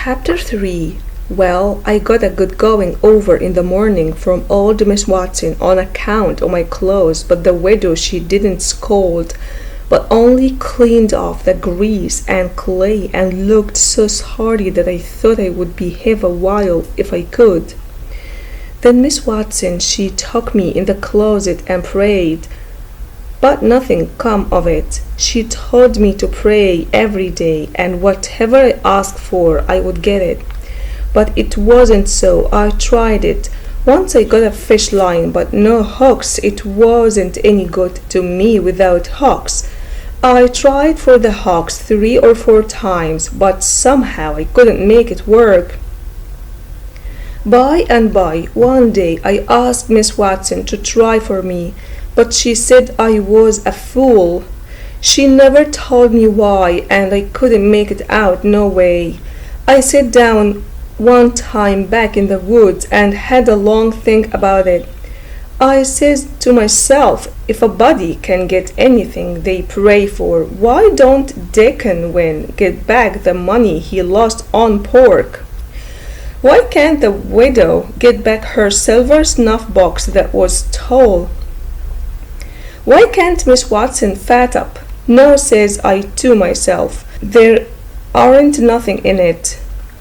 Chapter 3. Well, I got a good going over in the morning from old Miss Watson on account of my clothes, but the widow she didn't scold, but only cleaned off the grease and clay and looked so sorry that I thought I would behave a while if I could. Then Miss Watson she took me in the closet and prayed, but nothing come of it. She told me to pray every day, and whatever I asked for, I would get it. But it wasn't so. I tried it. Once I got a fish line, but no hooks. It wasn't any good to me without hooks. I tried for the hooks 3 or 4 times, but somehow I couldn't make it work. By and by, one day I asked Miss Watson to try for me, but she said I was a fool. She never told me why, and I couldn't make it out no way. I sat down one time back in the woods and had a long think about it. I says to myself, if a body can get anything they pray for, why don't Deacon Wynne get back the money he lost on pork? Why can't the widow get back her silver snuff box that was stole? Why can't Miss Watson fat up? No, says I to myself, there aren't nothing in it.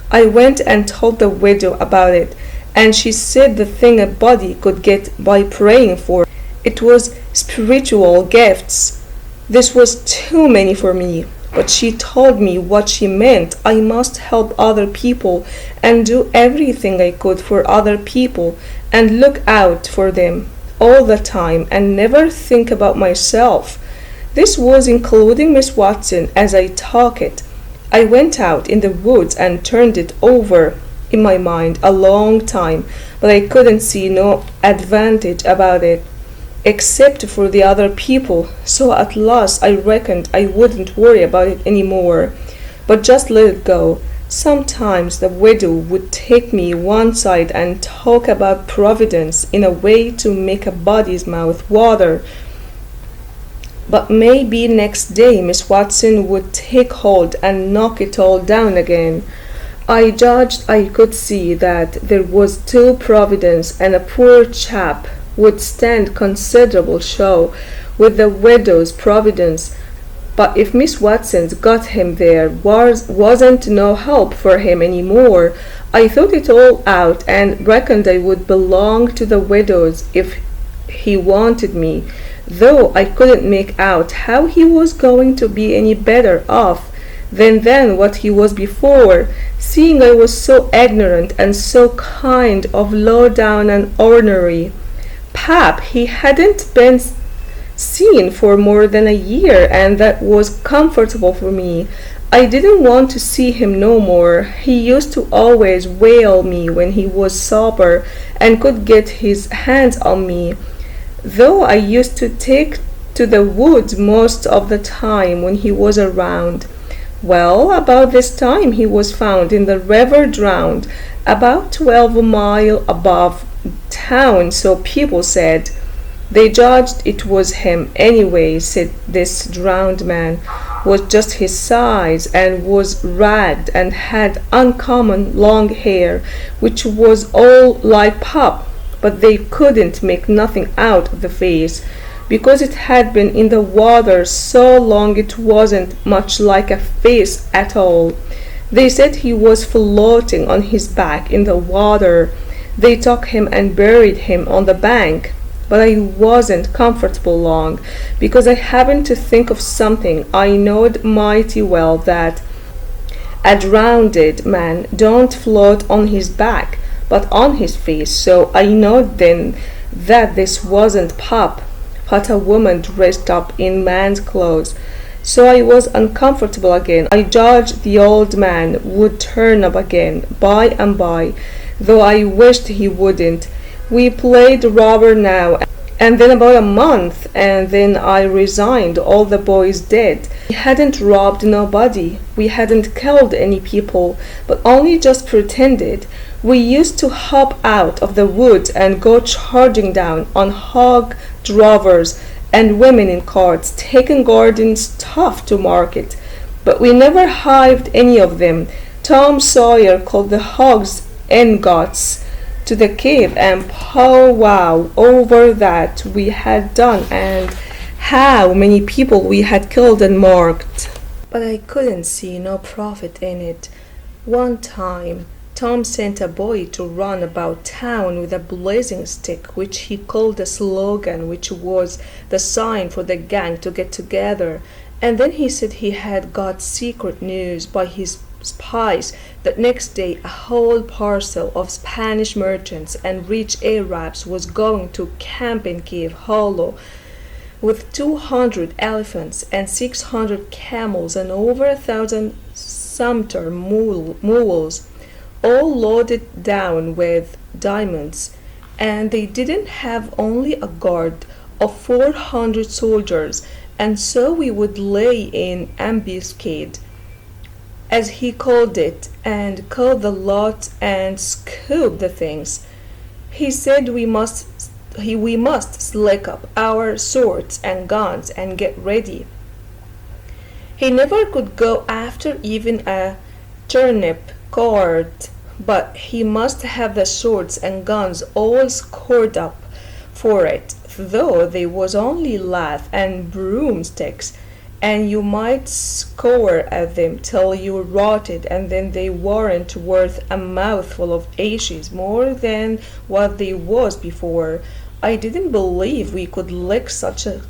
I went and told the widow about it, and she said the thing a body could get by praying for it was spiritual gifts. This was too many for me, but she told me what she meant. I must help other people and do everything I could for other people and look out for them all the time and never think about myself. This was including Miss Watson as I talk it. I went out in the woods and turned it over in my mind a long time, but I couldn't see no advantage about it, except for the other people, so at last I reckoned I wouldn't worry about it any more, but just let it go. Sometimes the widow would take me one side and talk about providence in a way to make a body's mouth water. But maybe next day Miss Watson would take hold and knock it all down again. I judged I could see that there was still providence, and a poor chap would stand considerable show with the widow's providence. But if Miss Watson's got him, there wasn't no help for him any more. I thought it all out and reckoned I would belong to the widow's if he wanted me, though I couldn't make out how he was going to be any better off than what he was before, seeing I was so ignorant and so kind of low down and ornery. Pap, he hadn't been seen for more than a year, and that was comfortable for me. I didn't want to see him no more. He used to always whale me when he was sober and could get his hands on me, though I used to take to the woods most of the time when he was around. Well, about this time he was found in the river drowned, about 12 miles above town, so people said. They judged it was him anyway, said this drowned man was just his size and was ragged and had uncommon long hair, which was all like Pop, but they couldn't make nothing out of the face, because it had been in the water so long it wasn't much like a face at all. They said he was floating on his back in the water. They took him and buried him on the bank. But I wasn't comfortable long, because I happened to think of something. I knowed mighty well that a drowned man don't float on his back, but on his face, so I knowed then that this wasn't Pop, but a woman dressed up in man's clothes. So I was uncomfortable again. I judged the old man would turn up again by and by, though I wished he wouldn't. We played robber now, and then about a month, and then I resigned. All the boys dead. We hadn't robbed nobody. We hadn't killed any people, but only just pretended. We used to hop out of the woods and go charging down on hog drovers and women in carts, taking garden stuff to market. But we never hived any of them. Tom Sawyer called the hogs ingots to the cave and powwow over that we had done and how many people we had killed and marked. But I couldn't see no profit in it. One time Tom sent a boy to run about town with a blazing stick, which he called a slogan, which was the sign for the gang to get together. And then he said he had got secret news by his spies that next day a whole parcel of Spanish merchants and rich Arabs was going to camp in Cave Hollow with 200 elephants and 600 camels and over 1,000 sumpter mules, all loaded down with diamonds, and they didn't have only a guard of 400 soldiers, and so we would lay in ambuscade, as he called it, and kill the lot and scoop the things. He said we must slick up our swords and guns and get ready. He never could go after even a turnip cart, but he must have the swords and guns all scored up for it, though they was only lath and broomsticks, and you might scour at them till you rotted, and then they weren't worth a mouthful of ashes more than what they was before. I didn't believe we could lick such a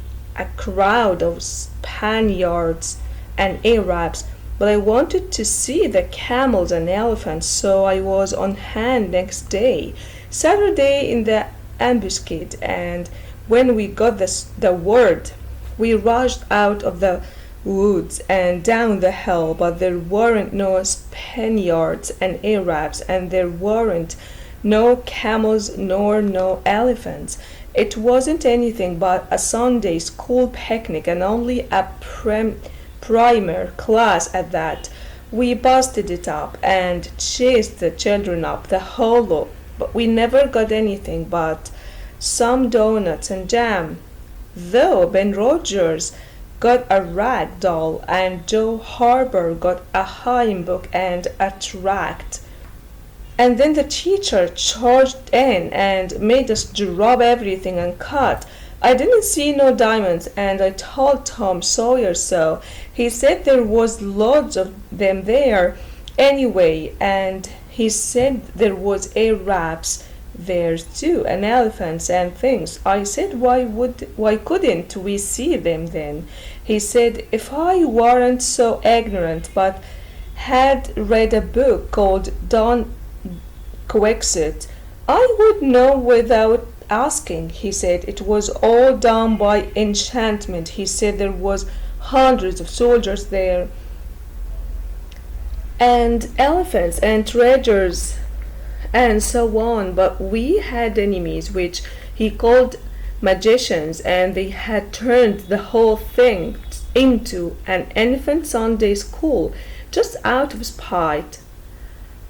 crowd of Spaniards and Arabs, but I wanted to see the camels and elephants, so I was on hand next day, Saturday, in the ambuscade, and when we got the word, we rushed out of the woods and down the hill, but there weren't no Spaniards and Arabs, and there weren't no camels nor no elephants. It wasn't anything but a Sunday school picnic, and only a primer class at that. We busted it up and chased the children up the hollow, but we never got anything but some doughnuts and jam, though Ben Rogers got a rag doll and Joe Harbour got a hymn book and a tract. And then the teacher charged in and made us drop everything and cut. I didn't see no diamonds, and I told Tom Sawyer so. He said there was loads of them there anyway, and he said there was Arabs there too, and elephants and things. I said why couldn't we see them then? He said if I weren't so ignorant but had read a book called Don Quixote, I would know without asking. He said it was all done by enchantment. He said there was hundreds of soldiers there and elephants and treasures and so on, but we had enemies which he called magicians, and they had turned the whole thing into an infant Sunday school just out of spite.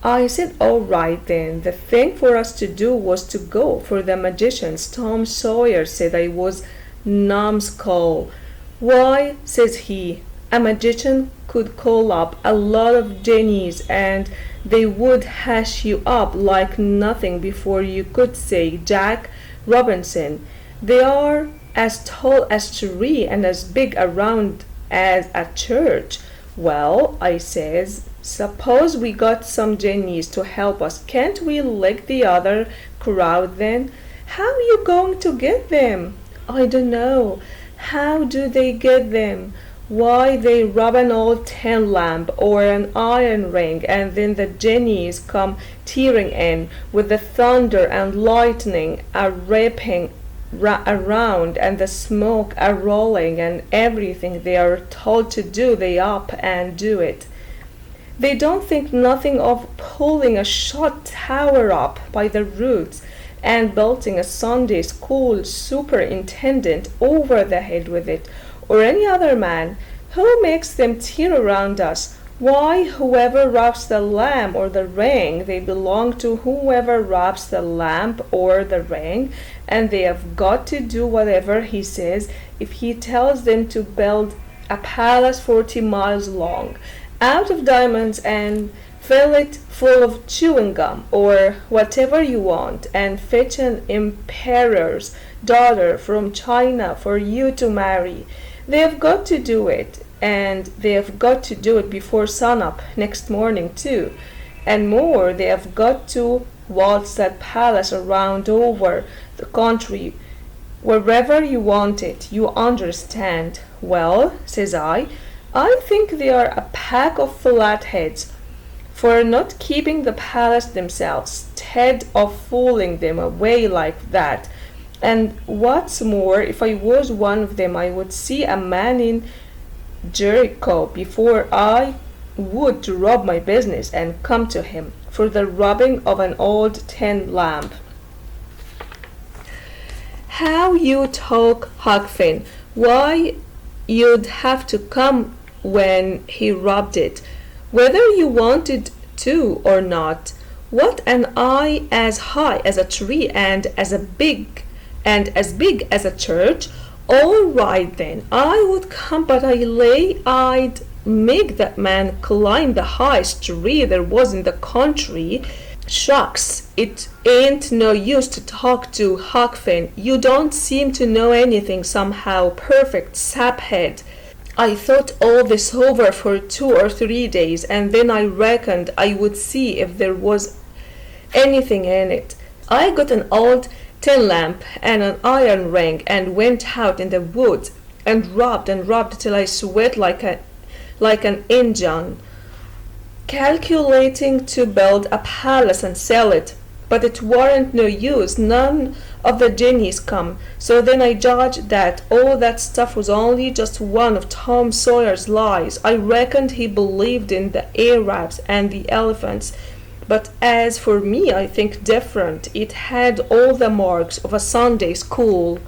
I said, all right then, the thing for us to do was to go for the magicians. Tom Sawyer said I was numbskull. Why, says he, a magician could call up a lot of genies and they would hash you up like nothing before you could say Jack Robinson. They are as tall as a tree and as big around as a church. Well, I says, suppose we got some genies to help us. Can't we lick the other crowd then? How are you going to get them? I don't know. How do they get them? Why, they rub an old tin lamp or an iron ring, and then the genies come tearing in with the thunder and lightning a ripping around and the smoke a rolling, and everything they are told to do they up and do it. They don't think nothing of pulling a shot tower up by the roots and belting a Sunday school superintendent over the head with it, or any other man. Who makes them tear around us? Why, whoever wraps the lamp or the ring, they belong to whoever wraps the lamp or the ring, and they have got to do whatever he says. If he tells them to build a palace 40 miles long out of diamonds and fill it full of chewing gum or whatever you want, and fetch an emperor's daughter from China for you to marry. They've got to do it, and they've got to do it before sunup next morning too. And more, they have got to waltz that palace around over the country wherever you want it. You understand? Well, says I think they are a pack of flatheads for not keeping the palace themselves, instead of fooling them away like that. And what's more, if I was one of them, I would see a man in Jericho before I would to rob my business and come to him for the robbing of an old tin lamp. How you talk, Huck Finn. Why, you'd have to come when he robbed it, whether you wanted to or not. What an eye as high as a tree and as big as a church. All right then, I would come, but I lay I'd make that man climb the highest tree there was in the country. Shucks, it ain't no use to talk to, Huck Finn. You don't seem to know anything somehow. Perfect saphead. I thought all this over for 2 or 3 days, and then I reckoned I would see if there was anything in it. I got an old tin lamp and an iron ring and went out in the woods and rubbed till I sweat like an Injun, calculating to build a palace and sell it. But it warn't no use, none of the genies come. So then I judged that all that stuff was only just one of Tom Sawyer's lies. I reckoned he believed in the Arabs and the elephants. But as for me, I think different. It had all the marks of a Sunday school.